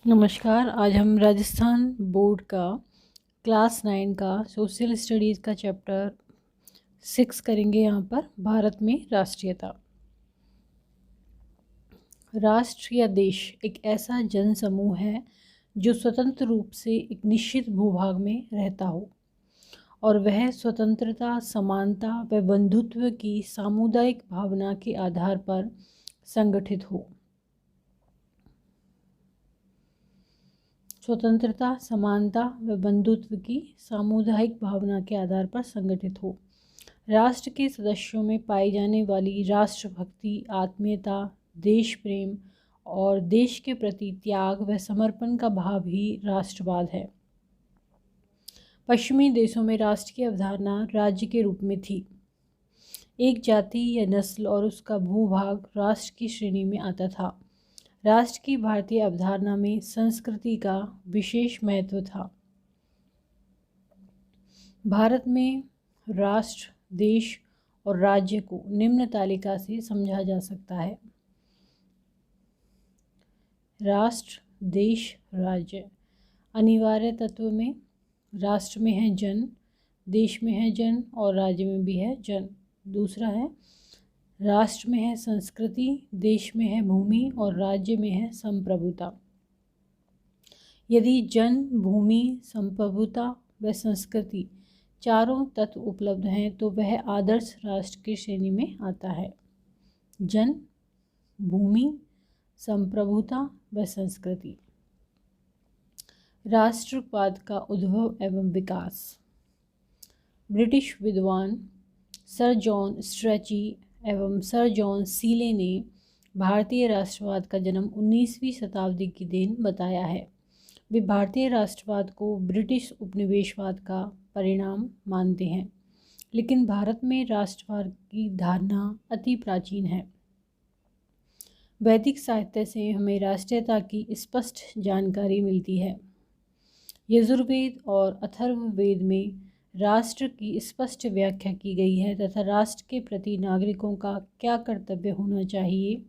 नमस्कार। आज हम राजस्थान बोर्ड का क्लास 9 का सोशल स्टडीज़ का चैप्टर 6 करेंगे। यहाँ पर भारत में राष्ट्रीयता। राष्ट्र या देश एक ऐसा जन समूह है जो स्वतंत्र रूप से एक निश्चित भूभाग में रहता हो और वह स्वतंत्रता, समानता व बंधुत्व की सामुदायिक भावना के आधार पर संगठित हो। स्वतंत्रता, समानता व बंधुत्व की सामुदायिक भावना के आधार पर संगठित हो। राष्ट्र के सदस्यों में पाई जाने वाली राष्ट्रभक्ति, आत्मीयता, देश प्रेम और देश के प्रति त्याग व समर्पण का भाव ही राष्ट्रवाद है। पश्चिमी देशों में राष्ट्र की अवधारणा राज्य के रूप में थी। एक जाति या नस्ल और उसका भूभाग राष्ट्र की श्रेणी में आता था। राष्ट्र की भारतीय अवधारणा में संस्कृति का विशेष महत्व था। भारत में राष्ट्र, देश और राज्य को निम्न तालिका से समझा जा सकता है। राष्ट्र, देश, राज्य। अनिवार्य तत्व में राष्ट्र में है जन, देश में है जन और राज्य में भी है जन। दूसरा है राष्ट्र में है संस्कृति, देश में है भूमि और राज्य में है संप्रभुता। यदि जन, भूमि, संप्रभुता व संस्कृति चारों तत्व उपलब्ध हैं तो वह आदर्श राष्ट्र की श्रेणी में आता है। जन, भूमि, संप्रभुता व संस्कृति। राष्ट्रवाद का उद्भव एवं विकास। ब्रिटिश विद्वान सर जॉन स्ट्रेची एवं सर जॉन सीले ने भारतीय राष्ट्रवाद का जन्म 19वीं शताब्दी की देन बताया है। वे भारतीय राष्ट्रवाद को ब्रिटिश उपनिवेशवाद का परिणाम मानते हैं, लेकिन भारत में राष्ट्रवाद की धारणा अति प्राचीन है। वैदिक साहित्य से हमें राष्ट्रीयता की स्पष्ट जानकारी मिलती है। यजुर्वेद और अथर्ववेद में राष्ट्र की स्पष्ट व्याख्या की गई है तथा राष्ट्र के प्रति नागरिकों का क्या कर्तव्य होना चाहिए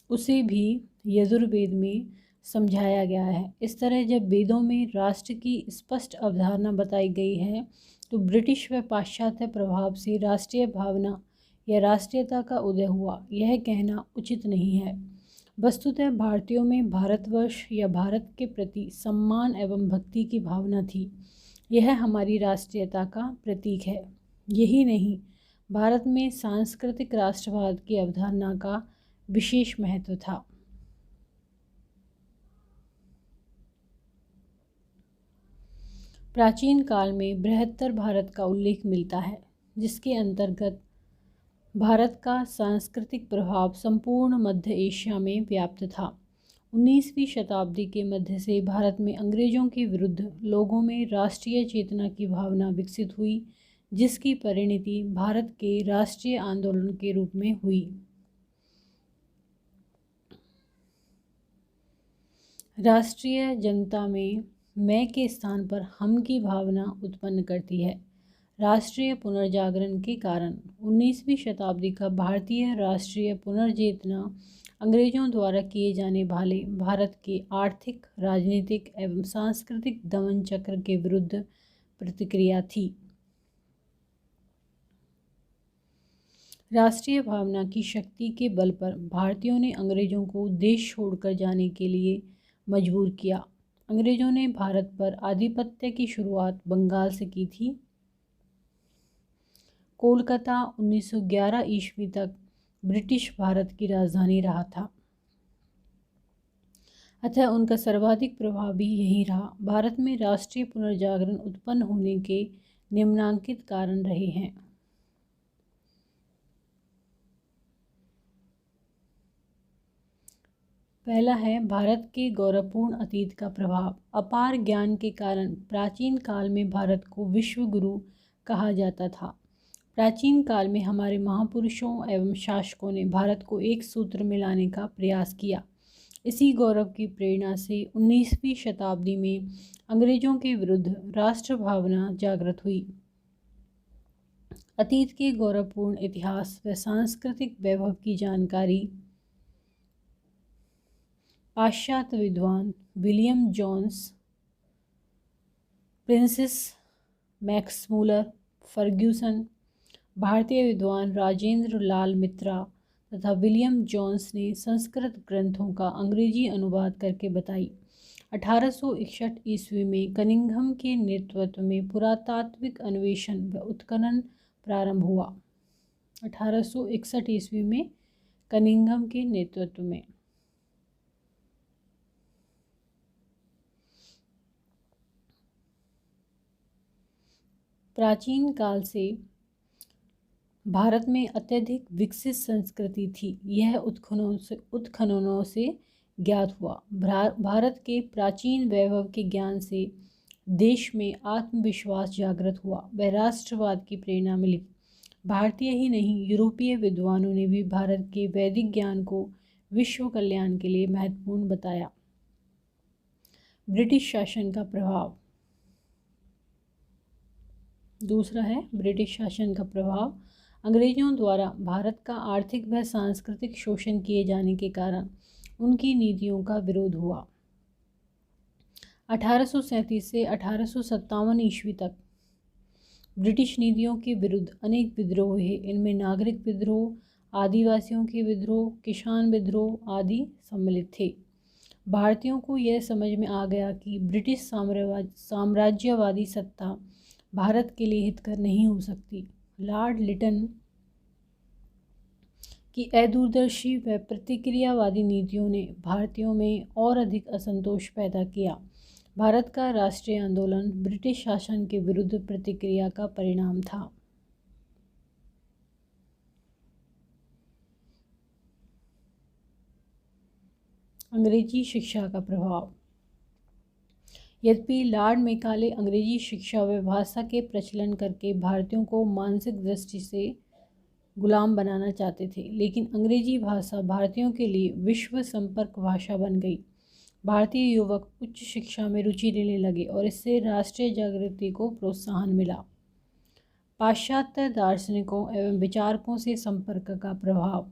उसे भी यजुर्वेद में समझाया गया है। इस तरह जब वेदों में राष्ट्र की स्पष्ट अवधारणा बताई गई है तो ब्रिटिश व पाश्चात्य प्रभाव से राष्ट्रीय भावना या राष्ट्रीयता का उदय हुआ, यह कहना उचित नहीं है। वस्तुतः भारतीयों में भारतवर्ष या भारत के प्रति सम्मान एवं भक्ति की भावना थी। यह हमारी राष्ट्रीयता का प्रतीक है। यही नहीं, भारत में सांस्कृतिक राष्ट्रवाद की अवधारणा का विशेष महत्व था। प्राचीन काल में बृहत्तर भारत का उल्लेख मिलता है, जिसके अंतर्गत भारत का सांस्कृतिक प्रभाव संपूर्ण मध्य एशिया में व्याप्त था। 19वीं शताब्दी के मध्य से भारत में अंग्रेजों के विरुद्ध लोगों में राष्ट्रीय चेतना की भावना विकसित हुई, जिसकी परिणति भारत के राष्ट्रीय आंदोलन के रूप में हुई। राष्ट्रीय जनता में मैं के स्थान पर हम की भावना उत्पन्न करती है। राष्ट्रीय पुनर्जागरण के कारण 19वीं शताब्दी का भारतीय राष्ट्रीय पुनर्चेतना अंग्रेजों द्वारा किए जाने वाले भारत के आर्थिक, राजनीतिक एवं सांस्कृतिक दमन चक्र के विरुद्ध प्रतिक्रिया थी। राष्ट्रीय भावना की शक्ति के बल पर भारतीयों ने अंग्रेजों को देश छोड़कर जाने के लिए मजबूर किया। अंग्रेजों ने भारत पर आधिपत्य की शुरुआत बंगाल से की थी। कोलकाता 1911 ईस्वी तक ब्रिटिश भारत की राजधानी रहा था, अतः उनका सर्वाधिक प्रभाव भी यही रहा। भारत में राष्ट्रीय पुनर्जागरण उत्पन्न होने के निम्नांकित कारण रहे हैं। पहला है भारत के गौरवपूर्ण अतीत का प्रभाव। अपार ज्ञान के कारण प्राचीन काल में भारत को विश्व गुरु कहा जाता था। प्राचीन काल में हमारे महापुरुषों एवं शासकों ने भारत को एक सूत्र में लाने का प्रयास किया। इसी गौरव की प्रेरणा से 19वीं शताब्दी में अंग्रेजों के विरुद्ध राष्ट्र भावना जागृत हुई। अतीत के गौरवपूर्ण इतिहास व सांस्कृतिक वैभव की जानकारी पाश्चात्य विद्वान William Jones, Prinsep Max Muller Ferguson, भारतीय विद्वान राजेंद्र लाल मित्रा तथा विलियम जोन्स ने संस्कृत ग्रंथों का अंग्रेजी अनुवाद करके बताई। 1861 ईस्वी में कनिंघम के नेतृत्व में पुरातात्विक अन्वेषण व उत्खनन प्रारंभ हुआ। 1861 ईस्वी में कनिंघम के नेतृत्व में प्राचीन काल से भारत में अत्यधिक विकसित संस्कृति थी। यह उत्खननों से ज्ञात हुआ। भारत के प्राचीन वैभव के ज्ञान से देश में आत्मविश्वास जागृत हुआ व राष्ट्रवाद की प्रेरणा मिली। भारतीय ही नहीं, यूरोपीय विद्वानों ने भी भारत के वैदिक ज्ञान को विश्व कल्याण के लिए महत्वपूर्ण बताया। ब्रिटिश शासन का प्रभाव। दूसरा है ब्रिटिश शासन का प्रभाव। अंग्रेजों द्वारा भारत का आर्थिक व सांस्कृतिक शोषण किए जाने के कारण उनकी नीतियों का विरोध हुआ। 1837 से 1857 ईस्वी तक ब्रिटिश नीतियों के विरुद्ध अनेक विद्रोह हुए। इनमें नागरिक विद्रोह, आदिवासियों के विद्रोह, किसान विद्रोह आदि सम्मिलित थे। भारतीयों को यह समझ में आ गया कि ब्रिटिश साम्राज्यवादी सत्ता भारत के लिए हितकर नहीं हो सकती। लॉर्ड लिटन की अदूरदर्शी व प्रतिक्रियावादी नीतियों ने भारतीयों में और अधिक असंतोष पैदा किया। भारत का राष्ट्रीय आंदोलन ब्रिटिश शासन के विरुद्ध प्रतिक्रिया का परिणाम था। अंग्रेजी शिक्षा का प्रभाव। यद्यपि लॉर्ड मेकाले अंग्रेजी शिक्षा व भाषा के प्रचलन करके भारतीयों को मानसिक दृष्टि से गुलाम बनाना चाहते थे, लेकिन अंग्रेजी भाषा भारतीयों के लिए विश्व संपर्क भाषा बन गई। भारतीय युवक उच्च शिक्षा में रुचि लेने लगे और इससे राष्ट्रीय जागृति को प्रोत्साहन मिला। पाश्चात्य दार्शनिकों एवं विचारकों से संपर्क का प्रभाव।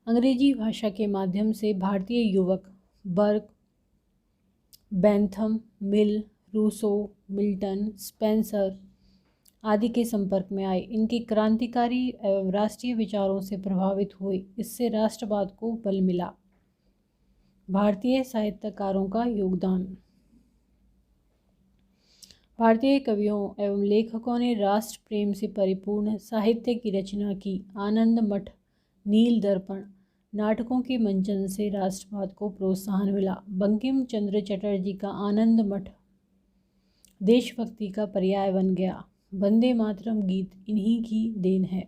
अंग्रेजी भाषा के माध्यम से भारतीय युवक बर्क, बेंथम, मिल, रूसो, मिल्टन, स्पेंसर आदि के संपर्क में आए। इनके क्रांतिकारी एवं राष्ट्रीय विचारों से प्रभावित हुए। इससे राष्ट्रवाद को बल मिला। भारतीय साहित्यकारों का योगदान। भारतीय कवियों एवं लेखकों ने राष्ट्र प्रेम से परिपूर्ण साहित्य की रचना की। आनंद मठ, नील दर्पण नाटकों के मंचन से राष्ट्रवाद को प्रोत्साहन मिला। बंकिम चंद्र चटर्जी का आनंद मठ देशभक्ति का पर्याय बन गया। वंदे मातरम गीत इन्हीं की देन है।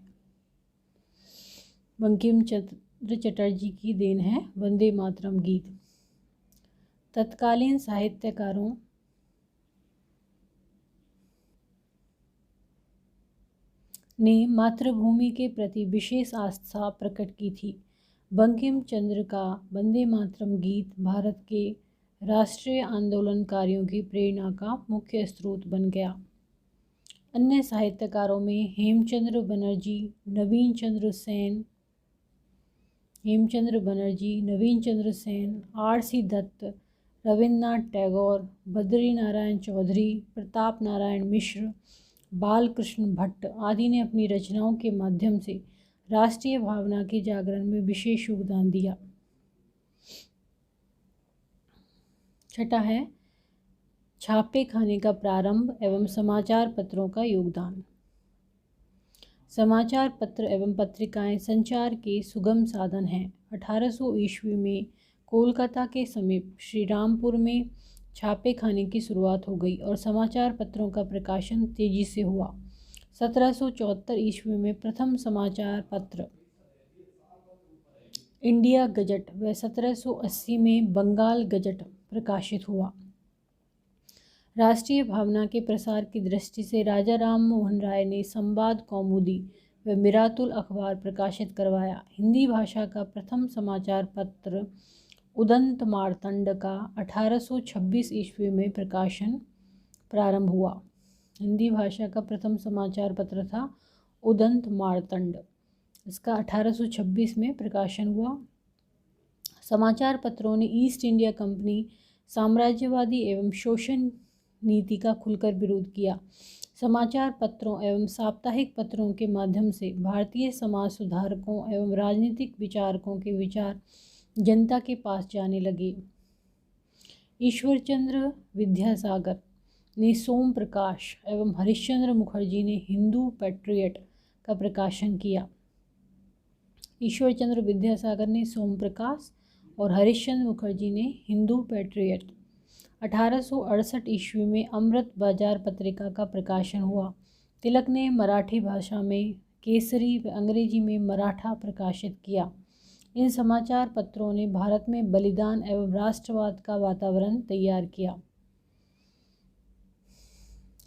बंकिम चंद्र चटर्जी की देन है वंदे मातरम गीत। तत्कालीन साहित्यकारों ने मातृभूमि के प्रति विशेष आस्था प्रकट की थी। बंकिम चंद्र का वंदे मातरम गीत भारत के राष्ट्रीय आंदोलनकारियों की प्रेरणा का मुख्य स्रोत बन गया। अन्य साहित्यकारों में हेमचंद्र बनर्जी, नवीन चंद्र सेन, R.C. दत्त, रविन्द्रनाथ टैगोर, बद्री नारायण चौधरी, प्रताप नारायण मिश्र, बालकृष्ण भट्ट आदि ने अपनी रचनाओं के माध्यम से राष्ट्रीय भावना के जागरण में विशेष योगदान दिया। छठा है छापे खाने का प्रारंभ एवं समाचार पत्रों का योगदान। समाचार पत्र एवं पत्रिकाएं संचार के सुगम साधन हैं। 1800 ईस्वी में कोलकाता के समीप श्रीरामपुर में छापे खाने की शुरुआत हो गई और समाचार पत्रों का प्रकाशन तेजी से हुआ। 1774 ईस्वी में प्रथम समाचार पत्र इंडिया गजट व 1780 में बंगाल गजट प्रकाशित हुआ। राष्ट्रीय भावना के प्रसार की दृष्टि से राजा राम मोहन राय ने संवाद कौमुदी व मिरातुल अखबार प्रकाशित करवाया। हिंदी भाषा का प्रथम समाचार पत्र उदंत मार्तंड का 1826 ईस्वी में प्रकाशन प्रारंभ हुआ। हिंदी भाषा का प्रथम समाचार पत्र था उदंत मार्तंड। इसका 1826 में प्रकाशन हुआ। समाचार पत्रों ने ईस्ट इंडिया कंपनी साम्राज्यवादी एवं शोषण नीति का खुलकर विरोध किया। समाचार पत्रों एवं साप्ताहिक पत्रों के माध्यम से भारतीय समाज सुधारकों एवं राजनीतिक विचारकों के विचार जनता के पास जाने लगे। ईश्वरचंद्र विद्यासागर ने सोम प्रकाश एवं हरिश्चंद्र मुखर्जी ने हिंदू पैट्रियट का प्रकाशन किया। ईश्वरचंद्र विद्यासागर ने सोम प्रकाश और हरिश्चंद्र मुखर्जी ने हिंदू पैट्रियट। 1868 ईस्वी में अमृत बाजार पत्रिका का प्रकाशन हुआ। तिलक ने मराठी भाषा में केसरी व अंग्रेजी में मराठा प्रकाशित किया। इन समाचार पत्रों ने भारत में बलिदान एवं राष्ट्रवाद का वातावरण तैयार किया।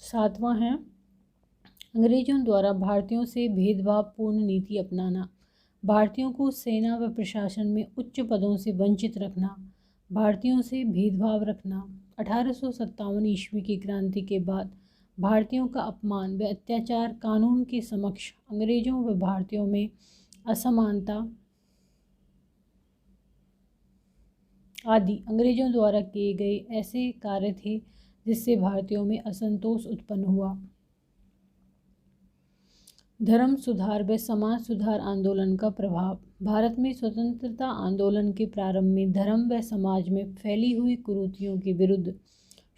7वां है अंग्रेजों द्वारा भारतीयों से भेदभावपूर्ण नीति अपनाना, भारतीयों को सेना व प्रशासन में उच्च पदों से वंचित रखना, भारतीयों से भेदभाव रखना। 1857 ईस्वी की क्रांति के बाद भारतीयों का अपमान व अत्याचार, कानून के समक्ष अंग्रेजों व भारतीयों में असमानता आदि अंग्रेजों द्वारा किए गए ऐसे कार्य थे जिससे भारतीयों में असंतोष उत्पन्न हुआ। धर्म सुधार व समाज सुधार आंदोलन का प्रभाव। भारत में स्वतंत्रता आंदोलन के प्रारंभ में धर्म व समाज में फैली हुई कुरीतियों के विरुद्ध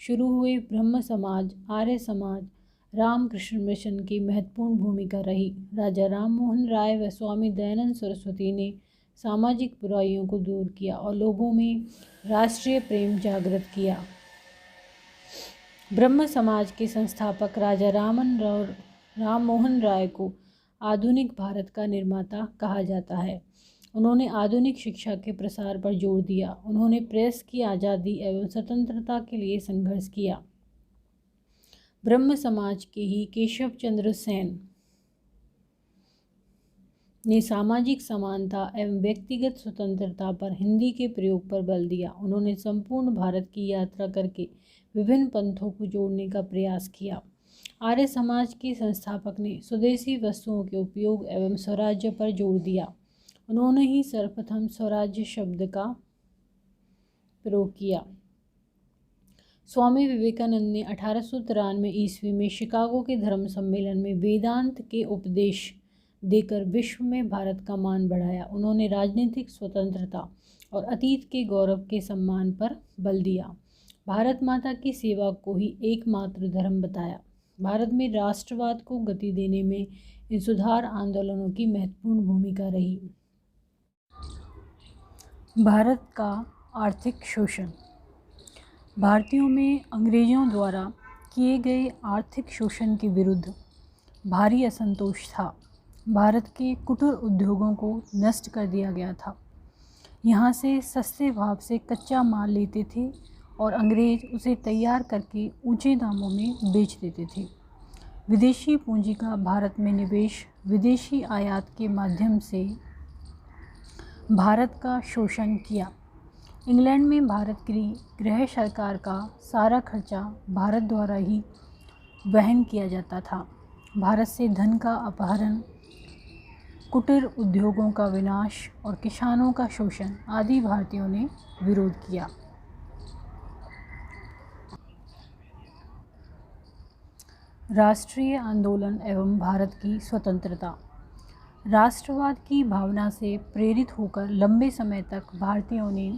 शुरू हुए ब्रह्म समाज, आर्य समाज, रामकृष्ण मिशन की महत्वपूर्ण भूमिका रही। राजा राम मोहन राय व स्वामी दयानंद सरस्वती ने सामाजिक बुराइयों को दूर किया और लोगों में राष्ट्रीय प्रेम जागृत किया। ब्रह्म समाज के संस्थापक राजा राम मोहन राय को आधुनिक भारत का निर्माता कहा जाता है। उन्होंने आधुनिक शिक्षा के प्रसार पर जोर दिया। उन्होंने प्रेस की आज़ादी एवं स्वतंत्रता के लिए संघर्ष किया। ब्रह्म समाज के ही केशव चंद्र सेन ने सामाजिक समानता एवं व्यक्तिगत स्वतंत्रता पर हिंदी के प्रयोग पर बल दिया। उन्होंने संपूर्ण भारत की यात्रा करके विभिन्न पंथों को जोड़ने का प्रयास किया। आर्य समाज के संस्थापक ने स्वदेशी वस्तुओं के उपयोग एवं स्वराज्य पर जोर दिया। उन्होंने ही सर्वप्रथम स्वराज्य शब्द का प्रयोग किया। स्वामी विवेकानंद ने 1893 ईस्वी में शिकागो के धर्म सम्मेलन में वेदांत के उपदेश देकर विश्व में भारत का मान बढ़ाया। उन्होंने राजनीतिक स्वतंत्रता और अतीत के गौरव के सम्मान पर बल दिया। भारत माता की सेवा को ही एकमात्र धर्म बताया। भारत में राष्ट्रवाद को गति देने में इन सुधार आंदोलनों की महत्वपूर्ण भूमिका रही। भारत का आर्थिक शोषण। भारतीयों में अंग्रेजों द्वारा किए गए आर्थिक शोषण के विरुद्ध भारी असंतोष था। भारत के कुटीर उद्योगों को नष्ट कर दिया गया था। यहाँ से सस्ते भाव से कच्चा माल लेते थे और अंग्रेज उसे तैयार करके ऊंचे दामों में बेच देते थे। विदेशी पूंजी का भारत में निवेश, विदेशी आयात के माध्यम से भारत का शोषण किया। इंग्लैंड में भारत की गृह सरकार का सारा खर्चा भारत द्वारा ही वहन किया जाता था। भारत से धन का अपहरण, कुटीर उद्योगों का विनाश और किसानों का शोषण आदि भारतीयों ने विरोध किया। राष्ट्रीय आंदोलन एवं भारत की स्वतंत्रता। राष्ट्रवाद की भावना से प्रेरित होकर लंबे समय तक भारतीयों ने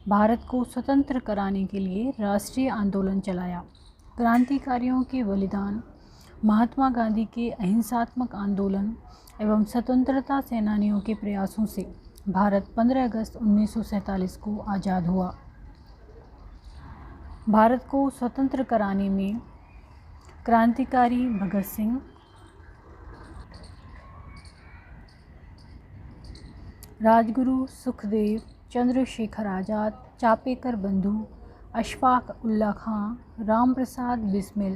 भारत को स्वतंत्र कराने के लिए राष्ट्रीय आंदोलन चलाया। क्रांतिकारियों के बलिदान, महात्मा गांधी के अहिंसात्मक आंदोलन एवं स्वतंत्रता सेनानियों के प्रयासों से भारत 15 अगस्त 1947 को आज़ाद हुआ। भारत को स्वतंत्र कराने में क्रांतिकारी भगत सिंह, राजगुरु सुखदेव, चंद्रशेखर आज़ाद, चापेकर बंधु, अशफाक उल्ला खां, राम प्रसाद बिस्मिल,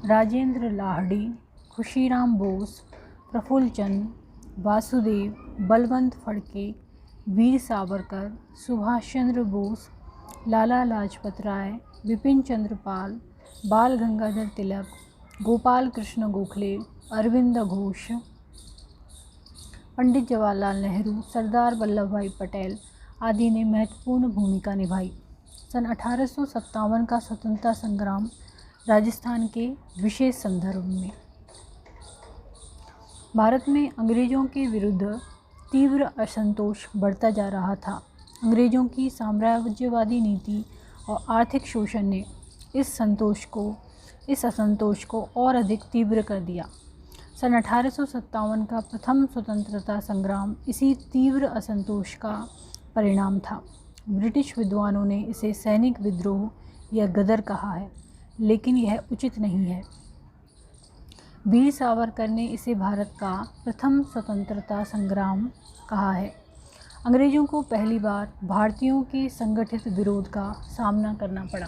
राजेंद्र लाहिड़ी, खुशीराम बोस, प्रफुल्ल चंद, वासुदेव, बलवंत फड़के, वीर सावरकर, सुभाष चंद्र बोस, लाला लाजपत राय, बिपिन चंद्र पाल, बाल गंगाधर तिलक, गोपाल कृष्ण गोखले, अरविंद घोष, पंडित जवाहरलाल नेहरू, सरदार वल्लभ भाई पटेल आदि ने महत्वपूर्ण भूमिका निभाई। सन 1857 का स्वतंत्रता संग्राम राजस्थान के विशेष संदर्भ में भारत में अंग्रेज़ों के विरुद्ध तीव्र असंतोष बढ़ता जा रहा था। अंग्रेज़ों की साम्राज्यवादी नीति और आर्थिक शोषण ने इस असंतोष को और अधिक तीव्र कर दिया। सन 1857 का प्रथम स्वतंत्रता संग्राम इसी तीव्र असंतोष का परिणाम था। ब्रिटिश विद्वानों ने इसे सैनिक विद्रोह या गदर कहा है, लेकिन यह उचित नहीं है। वीर सावरकर ने इसे भारत का प्रथम स्वतंत्रता संग्राम कहा है। अंग्रेज़ों को पहली बार भारतीयों के संगठित विरोध का सामना करना पड़ा।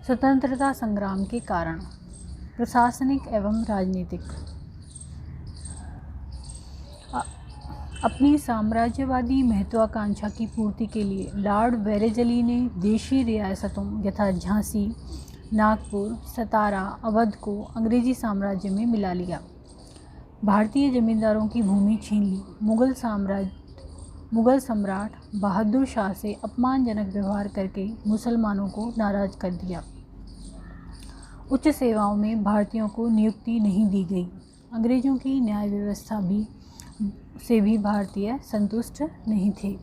स्वतंत्रता संग्राम के कारण प्रशासनिक एवं राजनीतिक। अपनी साम्राज्यवादी महत्वाकांक्षा की पूर्ति के लिए लॉर्ड वेरेजली ने देशी रियासतों यथा झांसी, नागपुर, सतारा, अवध को अंग्रेजी साम्राज्य में मिला लिया। भारतीय जमींदारों की भूमि छीन ली। मुगल सम्राट बहादुर शाह से अपमानजनक व्यवहार करके मुसलमानों को नाराज कर दिया। उच्च सेवाओं में भारतीयों को नियुक्ति नहीं दी गई। अंग्रेज़ों की न्याय व्यवस्था से भी भारतीय संतुष्ट नहीं थे।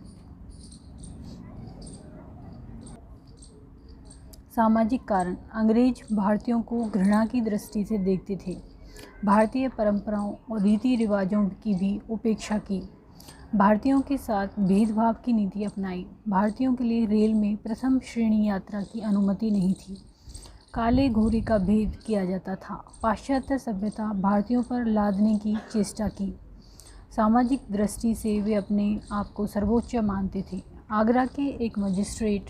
सामाजिक कारण। अंग्रेज भारतीयों को घृणा की दृष्टि से देखते थे। भारतीय परंपराओं और रीति रिवाजों की भी उपेक्षा की। भारतीयों के साथ भेदभाव की नीति अपनाई। भारतीयों के लिए रेल में प्रथम श्रेणी यात्रा की अनुमति नहीं थी। काले घोड़े का भेद किया जाता था। पाश्चात्य सभ्यता भारतीयों पर लादने की चेष्टा की। सामाजिक दृष्टि से वे अपने आप को सर्वोच्च मानते थे। आगरा के एक मजिस्ट्रेट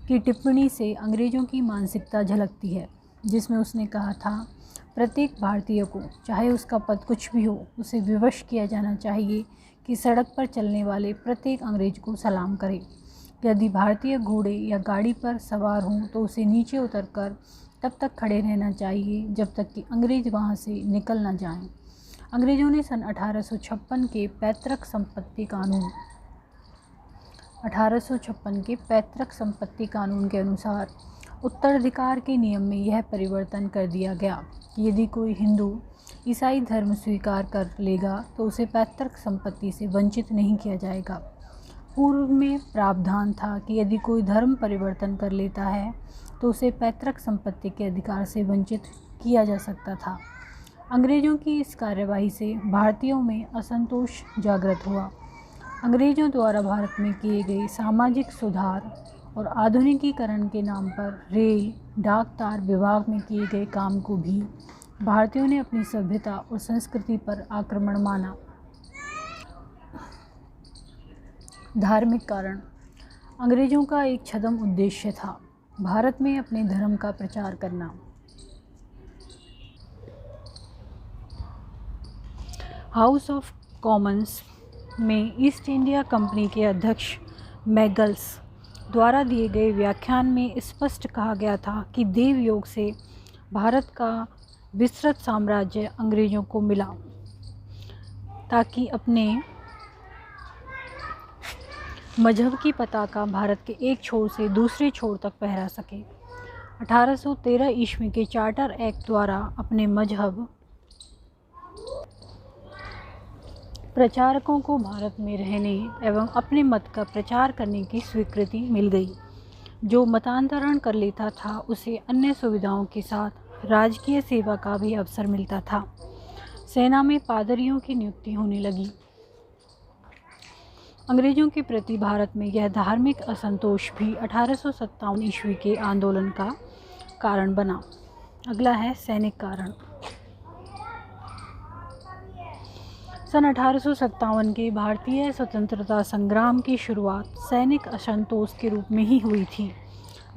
की टिप्पणी से अंग्रेज़ों की मानसिकता झलकती है, जिसमें उसने कहा था, प्रत्येक भारतीय को, चाहे उसका पद कुछ भी हो, उसे विवश किया जाना चाहिए कि सड़क पर चलने वाले प्रत्येक अंग्रेज को सलाम करे। यदि भारतीय घोड़े या गाड़ी पर सवार हों तो उसे नीचे उतरकर तब तक खड़े रहना चाहिए जब तक कि अंग्रेज वहां से निकल न जाएं। अंग्रेज़ों ने सन 1856 के पैतृक संपत्ति कानून के अनुसार उत्तराधिकार के नियम में यह परिवर्तन कर दिया गया कि यदि कोई हिंदू ईसाई धर्म स्वीकार कर लेगा तो उसे पैतृक संपत्ति से वंचित नहीं किया जाएगा। पूर्व में प्रावधान था कि यदि कोई धर्म परिवर्तन कर लेता है तो उसे पैतृक संपत्ति के अधिकार से वंचित किया जा सकता था। अंग्रेज़ों की इस कार्यवाही से भारतीयों में असंतोष जागृत हुआ। अंग्रेज़ों द्वारा भारत में किए गए सामाजिक सुधार और आधुनिकीकरण के नाम पर रेल, डाक तार विभाग में किए गए काम को भी भारतीयों ने अपनी सभ्यता और संस्कृति पर आक्रमण माना। धार्मिक कारण। अंग्रेज़ों का एक छद्म उद्देश्य था भारत में अपने धर्म का प्रचार करना। हाउस ऑफ कॉमन्स में ईस्ट इंडिया कंपनी के अध्यक्ष मैगल्स द्वारा दिए गए व्याख्यान में स्पष्ट कहा गया था कि देव योग से भारत का विस्तृत साम्राज्य अंग्रेज़ों को मिला ताकि अपने मजहब की पताका भारत के एक छोर से दूसरे छोर तक फहरा सके। 1813 ईस्वी के चार्टर एक्ट द्वारा अपने मजहब प्रचारकों को भारत में रहने एवं अपने मत का प्रचार करने की स्वीकृति मिल गई। जो मतांतरण कर लेता था उसे अन्य सुविधाओं के साथ राजकीय सेवा का भी अवसर मिलता था। सेना में पादरियों की नियुक्ति होने लगी। अंग्रेज़ों के प्रति भारत में यह धार्मिक असंतोष भी 1857 ईस्वी के आंदोलन का कारण बना। अगला है सैनिक कारण। सन 1857 के भारतीय स्वतंत्रता संग्राम की शुरुआत सैनिक असंतोष के रूप में ही हुई थी।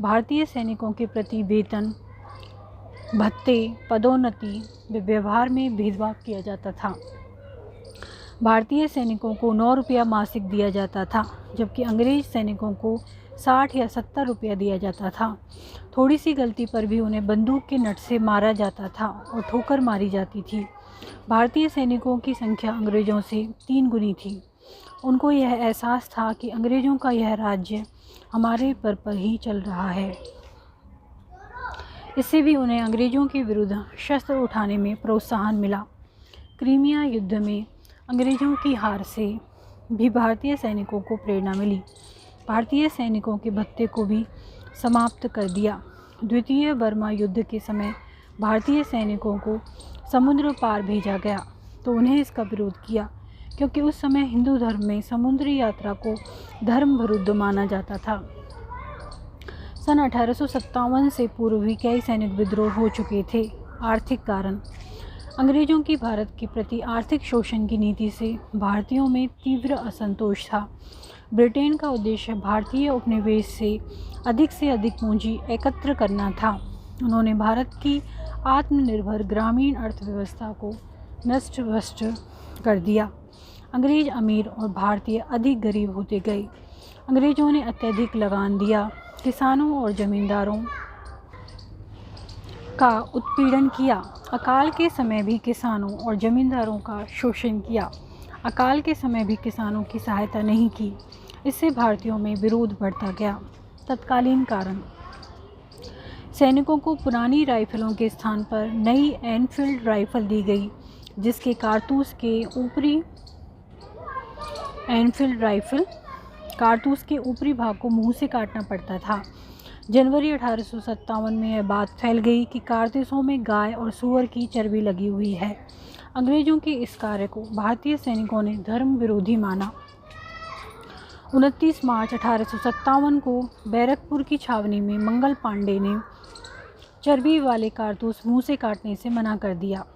भारतीय सैनिकों के प्रति वेतन, भत्ते, पदोन्नति व व्यवहार में भेदभाव किया जाता था। भारतीय सैनिकों को 9 रुपया मासिक दिया जाता था, जबकि अंग्रेज सैनिकों को 60 या 70 रुपया दिया जाता था। थोड़ी सी गलती पर भी उन्हें बंदूक के नट से मारा जाता था और ठोकर मारी जाती थी। भारतीय सैनिकों की संख्या अंग्रेज़ों से 3 गुनी थी। उनको यह एहसास था कि अंग्रेज़ों का यह राज्य हमारे पर ही चल रहा है। इससे भी उन्हें अंग्रेज़ों के विरुद्ध शस्त्र उठाने में प्रोत्साहन मिला। क्रीमिया युद्ध में अंग्रेज़ों की हार से भी भारतीय सैनिकों को प्रेरणा मिली। भारतीय सैनिकों के भत्ते को भी समाप्त कर दिया। द्वितीय बर्मा युद्ध के समय भारतीय सैनिकों को समुद्र पार भेजा गया तो उन्हें इसका विरोध किया, क्योंकि उस समय हिंदू धर्म में समुद्री यात्रा को धर्म विरुद्ध माना जाता था। सन 1857 से पूर्व भी कई सैनिक विद्रोह हो चुके थे। आर्थिक कारण: अंग्रेज़ों की भारत के प्रति आर्थिक शोषण की नीति से भारतीयों में तीव्र असंतोष था। ब्रिटेन का उद्देश्य भारतीय उपनिवेश से अधिक पूंजी एकत्र करना था। उन्होंने भारत की आत्मनिर्भर ग्रामीण अर्थव्यवस्था को नष्ट भ्रष्ट कर दिया। अंग्रेज़ अमीर और भारतीय अधिक गरीब होते गए। अंग्रेज़ों ने अत्यधिक लगान दिया, किसानों और जमींदारों का उत्पीड़न किया। अकाल के समय भी किसानों और जमींदारों का शोषण किया। अकाल के समय भी किसानों की सहायता नहीं की। इससे भारतीयों में विरोध बढ़ता गया। तत्कालीन कारण: सैनिकों को पुरानी राइफलों के स्थान पर नई एनफील्ड राइफल दी गई, जिसके कारतूस के ऊपरी भाग को मुंह से काटना पड़ता था। जनवरी 1857 में यह बात फैल गई कि कारतूसों में गाय और सूअर की चर्बी लगी हुई है। अंग्रेज़ों के इस कार्य को भारतीय सैनिकों ने धर्म विरोधी माना। 29 मार्च 1857 को बैरकपुर की छावनी में मंगल पांडे ने चर्बी वाले कारतूस मुंह से काटने से मना कर दिया।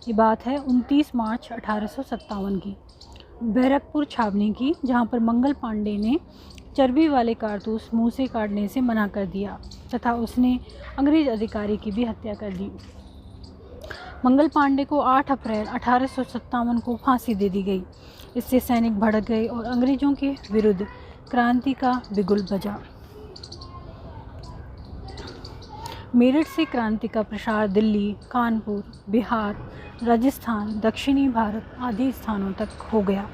ये बात है 29 मार्च 1857 की, बैरकपुर छावनी की, जहां पर मंगल पांडे ने चर्बी वाले कारतूस मुंह से काटने से मना कर दिया तथा उसने अंग्रेज अधिकारी की भी हत्या कर दी। मंगल पांडे को 8 अप्रैल 1857 को फांसी दे दी गई। इससे सैनिक भड़क गए और अंग्रेज़ों के विरुद्ध क्रांति का बिगुल बजा। मेरठ से क्रांति का प्रसार दिल्ली, कानपुर, बिहार, राजस्थान, दक्षिणी भारत आदि स्थानों तक हो गया।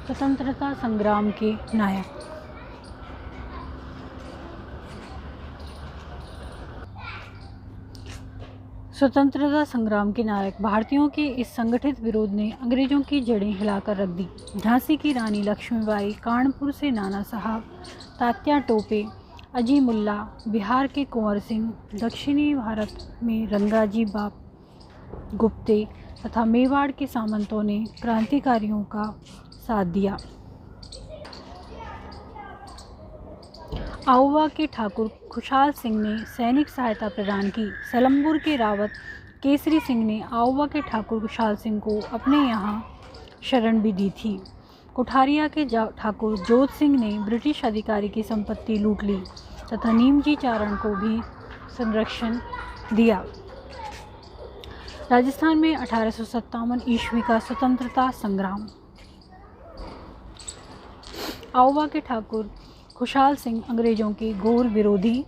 स्वतंत्रता संग्राम के नायक: स्वतंत्रता संग्राम के नायक भारतीयों के इस संगठित विरोध ने अंग्रेज़ों की जड़ें हिलाकर रख दी। झांसी की रानी लक्ष्मीबाई, कानपुर से नाना साहब, तात्या टोपे, अजी मुल्ला, बिहार के कुंवर सिंह, दक्षिणी भारत में रंगाजी बाप गुप्ते तथा मेवाड़ के सामंतों ने क्रांतिकारियों का साथ दिया। आउवा के ठाकुर खुशहाल सिंह ने सैनिक सहायता प्रदान की। सलमपुर के रावत केसरी सिंह ने आउवा के ठाकुर खुशहाल सिंह को अपने यहाँ शरण भी दी थी। कोठारिया के ठाकुर जोध सिंह ने ब्रिटिश अधिकारी की संपत्ति लूट ली तथा नीमजी चारण को भी संरक्षण दिया। राजस्थान में 1857 ईस्वी का स्वतंत्रता संग्राम: आउवा के ठाकुर खुशहाल सिंह अंग्रेज़ों के घोर विरोधी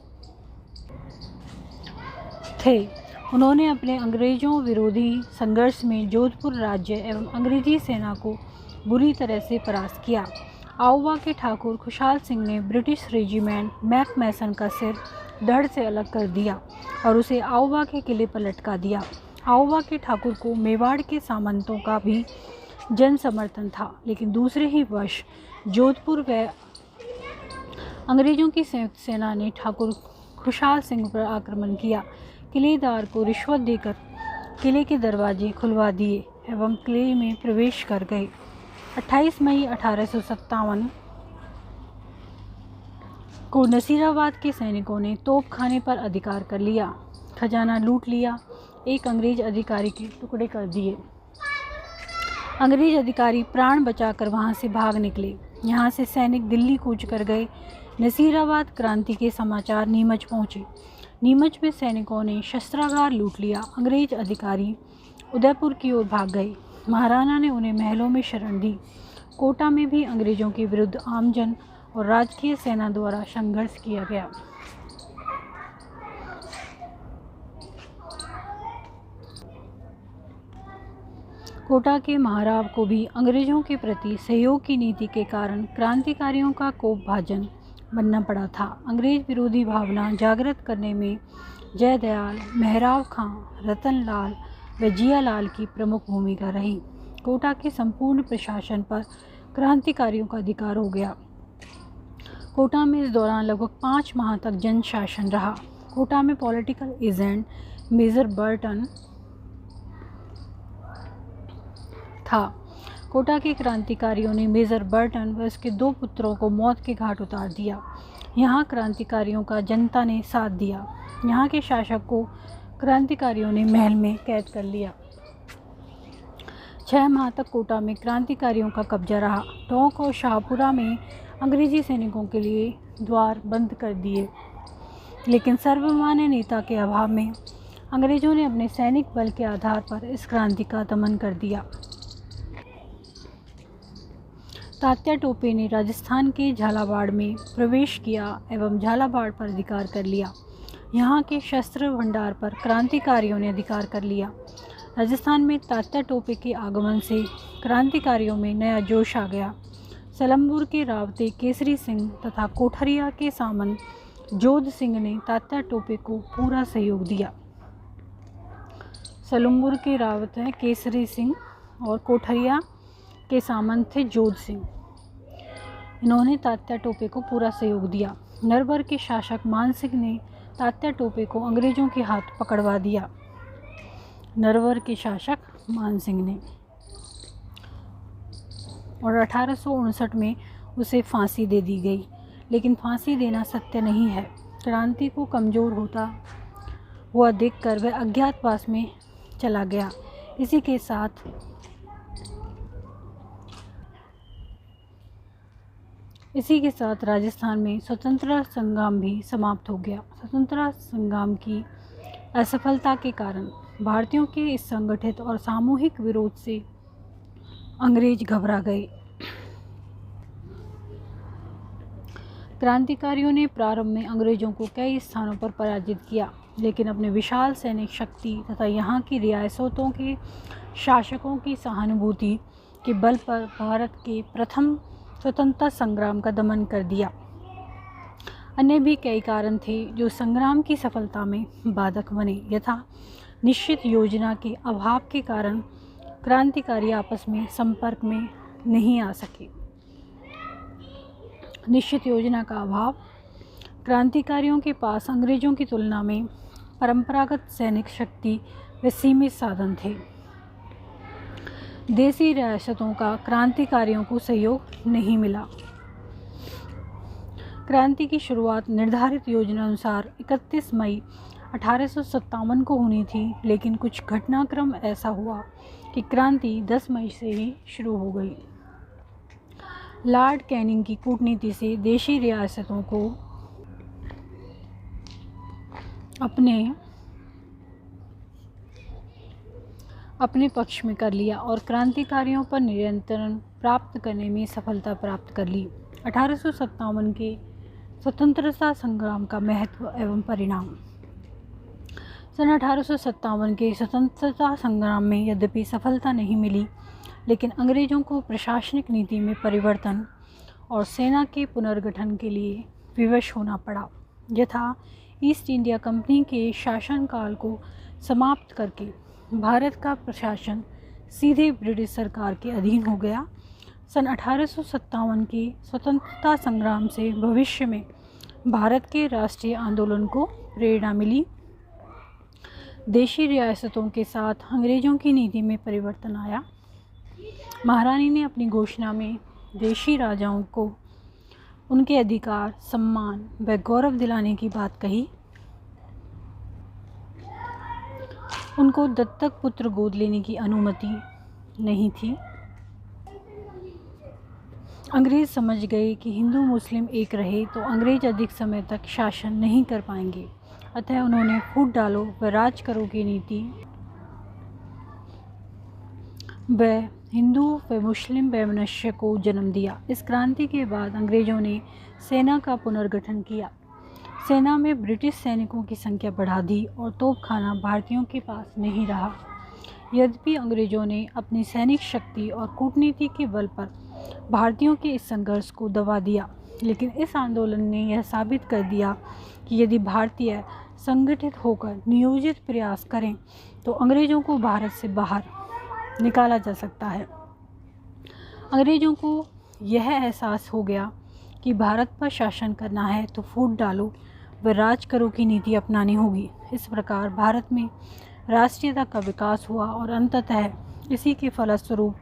थे। उन्होंने अपने अंग्रेज़ों विरोधी संघर्ष में जोधपुर राज्य एवं अंग्रेज़ी सेना को बुरी तरह से परास्त किया। आउवा के ठाकुर खुशहाल सिंह ने ब्रिटिश रेजिमेंट मैकमैसन का सिर धड़ से अलग कर दिया और उसे आउवा के किले पर लटका दिया। आउवा के ठाकुर को मेवाड़ के सामंतों का भी जन समर्थन था, लेकिन दूसरे ही वर्ष जोधपुर व अंग्रेज़ों की संयुक्त सेना ने ठाकुर खुशहाल सिंह पर आक्रमण किया। किलेदार को रिश्वत देकर किले के दरवाजे खुलवा दिए एवं किले में प्रवेश कर गए। 28 मई 1857 को नसीराबाद के सैनिकों ने तोपखाने पर अधिकार कर लिया, खजाना लूट लिया, एक अंग्रेज अधिकारी के टुकड़े कर दिए। अंग्रेज अधिकारी प्राण बचाकर वहां से भाग निकले। यहाँ से सैनिक दिल्ली कूच कर गए। नसीराबाद क्रांति के समाचार नीमच पहुँचे। नीमच में सैनिकों ने शस्त्रागार लूट लिया। अंग्रेज अधिकारी उदयपुर की ओर भाग गए। महाराणा ने उन्हें महलों में शरण दी। कोटा में भी अंग्रेज़ों के विरुद्ध आमजन और राजकीय सेना द्वारा संघर्ष किया गया। कोटा के महाराव को भी अंग्रेजों के प्रति सहयोग की नीति के कारण क्रांतिकारियों का कोपभाजन बनना पड़ा था। अंग्रेज विरोधी भावना जागृत करने में जयदयाल, मेहराब खां, रतन लाल व जियालाल की प्रमुख भूमिका रही। कोटा के संपूर्ण प्रशासन पर क्रांतिकारियों का अधिकार हो गया। कोटा में इस दौरान लगभग 5 माह तक जन शासन रहा। कोटा में पॉलिटिकल एजेंट मेजर बर्टन था। कोटा के क्रांतिकारियों ने मेजर बर्टन व उसके 2 पुत्रों को मौत के घाट उतार दिया। यहाँ क्रांतिकारियों का जनता ने साथ दिया। यहाँ के शासक को क्रांतिकारियों ने महल में कैद कर लिया। 6 माह तक कोटा में क्रांतिकारियों का कब्जा रहा। टोंक और शाहपुरा में अंग्रेजी सैनिकों के लिए द्वार बंद कर दिए, लेकिन सर्वमान्य नेता के अभाव में अंग्रेजों ने अपने सैनिक बल के आधार पर इस क्रांति का दमन कर दिया। तात्या टोपे ने राजस्थान के झालावाड़ में प्रवेश किया एवं झालावाड़ पर अधिकार कर लिया। यहाँ के शस्त्र भंडार पर क्रांतिकारियों ने अधिकार कर लिया। राजस्थान में तात्या टोपे के आगमन से क्रांतिकारियों में नया जोश आ गया। सलमपुर के रावते केसरी सिंह तथा कोठरिया के सामंत जोध सिंह ने तात्या टोपे को पूरा सहयोग दिया। सलमपुर के रावत हैं केसरी सिंह और कोठरिया के सामंत थे जोध सिंह। इन्होंने तात्या टोपे को पूरा सहयोग दिया। नरवर के शासक मान सिंह ने तात्या टोपे को अंग्रेजों के हाथ पकड़वा दिया। नरवर के शासक मान सिंह ने, और 1859 में उसे फांसी दे दी गई। लेकिन फांसी देना सत्य नहीं है। क्रांति को कमज़ोर होता हुआ देखकर वह अज्ञातवास में चला गया। इसी के साथ राजस्थान में स्वतंत्रता संग्राम भी समाप्त हो गया। स्वतंत्रता संग्राम की असफलता के कारण भारतीयों के इस संगठित और सामूहिक विरोध से अंग्रेज घबरा गए। क्रांतिकारियों ने प्रारंभ में अंग्रेजों को कई स्थानों पर पराजित किया, लेकिन अपने विशाल सैनिक शक्ति तथा यहाँ की रियासतों के शासकों की सहानुभूति के बल पर भारत के प्रथम स्वतंत्रता संग्राम का दमन कर दिया। अन्य भी कई कारण थे जो संग्राम की सफलता में बाधक बने, यथा निश्चित योजना के अभाव के कारण क्रांतिकारी आपस में संपर्क में नहीं आ सके। निश्चित योजना का अभाव। क्रांतिकारियों के पास अंग्रेजों की तुलना में परंपरागत सैनिक शक्ति व सीमित साधन थे। देसी रियासतों का क्रांतिकारियों को सहयोग नहीं मिला। क्रांति की शुरुआत निर्धारित योजना अनुसार 31 मई 1857 को होनी थी, लेकिन कुछ घटनाक्रम ऐसा हुआ कि क्रांति 10 मई से ही शुरू हो गई। लॉर्ड कैनिंग की कूटनीति से देशी रियासतों को अपने पक्ष में कर लिया और क्रांतिकारियों पर नियंत्रण प्राप्त करने में सफलता प्राप्त कर ली। 1857 के स्वतंत्रता संग्राम का महत्व एवं परिणाम। सन 1857 के स्वतंत्रता संग्राम में यद्यपि सफलता नहीं मिली, लेकिन अंग्रेजों को प्रशासनिक नीति में परिवर्तन और सेना के पुनर्गठन के लिए विवश होना पड़ा, यथा ईस्ट इंडिया कंपनी के शासनकाल को समाप्त करके भारत का प्रशासन सीधे ब्रिटिश सरकार के अधीन हो गया। सन 1857 के स्वतंत्रता संग्राम से भविष्य में भारत के राष्ट्रीय आंदोलन को प्रेरणा मिली। देशी रियासतों के साथ अंग्रेजों की नीति में परिवर्तन आया। महारानी ने अपनी घोषणा में देशी राजाओं को उनके अधिकार, सम्मान व गौरव दिलाने की बात कही। उनको दत्तक पुत्र गोद लेने की अनुमति नहीं थी। अंग्रेज समझ गए कि हिंदू मुस्लिम एक रहे तो अंग्रेज अधिक समय तक शासन नहीं कर पाएंगे, अतः उन्होंने फूट डालो व राज करो की नीति व हिंदू व मुस्लिम वैमनस्य को जन्म दिया। इस क्रांति के बाद अंग्रेज़ों ने सेना का पुनर्गठन किया। सेना में ब्रिटिश सैनिकों की संख्या बढ़ा दी और तोपखाना भारतीयों के पास नहीं रहा। यद्यपि अंग्रेज़ों ने अपनी सैनिक शक्ति और कूटनीति के बल पर भारतीयों के इस संघर्ष को दबा दिया, लेकिन इस आंदोलन ने यह साबित कर दिया कि यदि भारतीय संगठित होकर नियोजित प्रयास करें तो अंग्रेज़ों को भारत से बाहर निकाला जा सकता है। अंग्रेज़ों को यह एहसास हो गया कि भारत पर शासन करना है तो फूट डालो व राज करो की नीति अपनानी होगी। इस प्रकार भारत में राष्ट्रीयता का विकास हुआ और अंततः इसी के फलस्वरूप